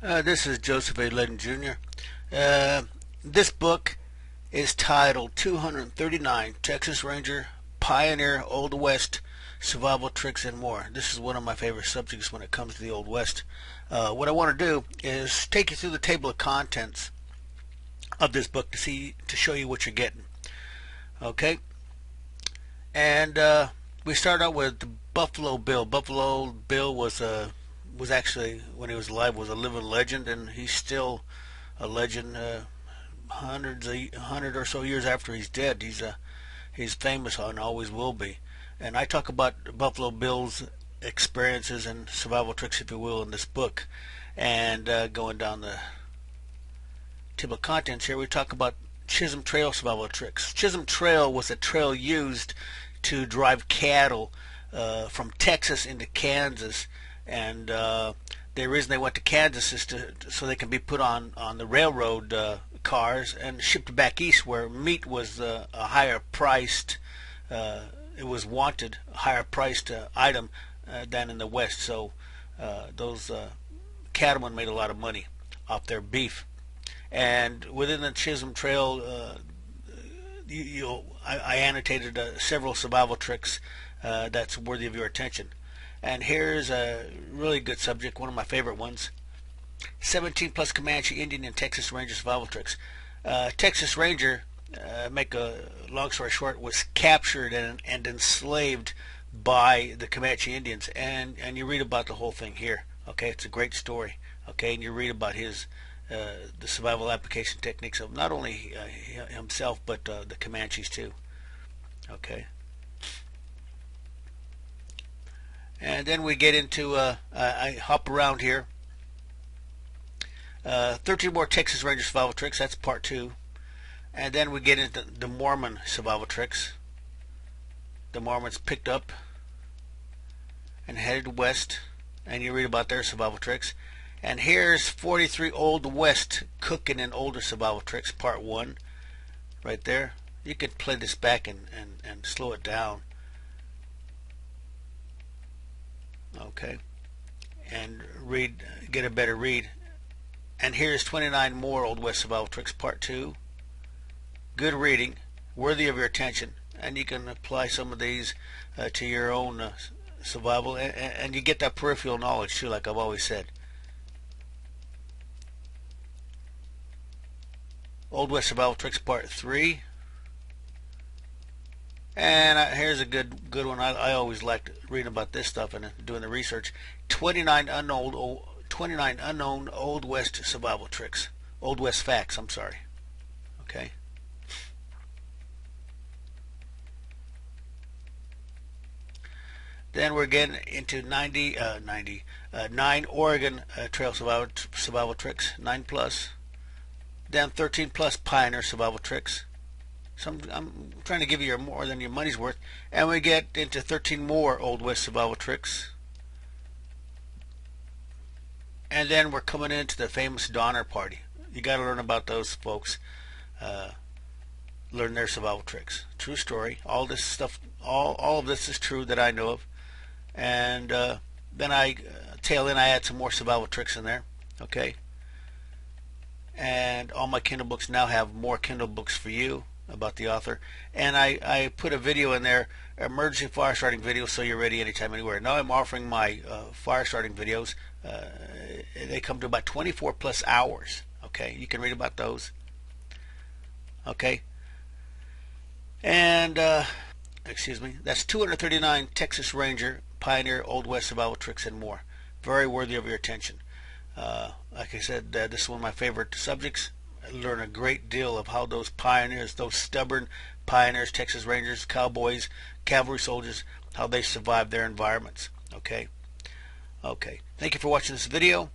This is Joseph A. Ledden Jr. This book is titled 239 Texas Ranger, Pioneer, Old West, Survival Tricks and More. This is one of my favorite subjects when it comes to the Old West. What I want to do is take you through the table of contents of this book to show you what you're getting. Okay? And we start out with the Buffalo Bill. Buffalo Bill was actually, when he was alive, was a living legend, and he's still a legend. 100 or so years after he's dead, he's famous and always will be. And I talk about Buffalo Bill's experiences and survival tricks, if you will, in this book. And going down the table of contents here, we talk about Chisholm Trail survival tricks. Chisholm Trail was a trail used to drive cattle from Texas into Kansas, and the reason they went to Kansas is so they can be put on the railroad cars and shipped back east, where meat was a higher priced, it was wanted, a higher priced item than in the West. So those cattlemen made a lot of money off their beef. And within the Chisholm Trail, I annotated several survival tricks that's worthy of your attention. And here's a really good subject, one of my favorite ones: 17 plus Comanche, Indian, and Texas Ranger survival tricks. Texas Ranger, make a long story short, was captured and enslaved by the Comanche Indians, and you read about the whole thing here. Okay, it's a great story. Okay, and you read about his the survival application techniques of not only himself but the Comanches too. Okay. And then we get into, I hop around here, 13 more Texas Ranger survival tricks. That's part 2. And then we get into the Mormon survival tricks. The Mormons picked up and headed west, and you read about their survival tricks. And here's 43 Old West cooking and older survival tricks, part 1, right there. You could play this back and slow it down. Okay, and get a better read. And here's 29 more Old West survival tricks, part 2. Good reading, worthy of your attention, and you can apply some of these to your own survival, and you get that peripheral knowledge too, like I've always said. Old West survival tricks, part 3. And here's a good one. I always liked reading about this stuff and doing the research. 29 unknown Old West survival tricks. Old West facts, I'm sorry. Okay. Then we're getting into 9 Oregon Trail survival tricks, 9 plus. Then 13 plus Pioneer survival tricks. I'm trying to give you more than your money's worth. And we get into 13 more Old West survival tricks. And then we're coming into the famous Donner Party. You got to learn about those folks. Learn their survival tricks. True story. All this stuff, all of this is true that I know of. And then I add some more survival tricks in there. Okay. And all my Kindle books now have more Kindle books for you about the author, and I put a video in there, emergency fire starting videos, so you're ready anytime, anywhere. Now I'm offering my fire starting videos. They come to about 24 plus hours. Okay, you can read about those. Okay, and excuse me, that's 239 Texas Ranger, Pioneer, Old West survival tricks and more. Very worthy of your attention. Like I said, this is one of my favorite subjects. I learn a great deal of how those pioneers, those stubborn pioneers, Texas Rangers, cowboys, cavalry soldiers, how they survived their environments. Okay. Okay. Thank you for watching this video,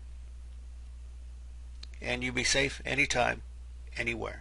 and you be safe anytime, anywhere.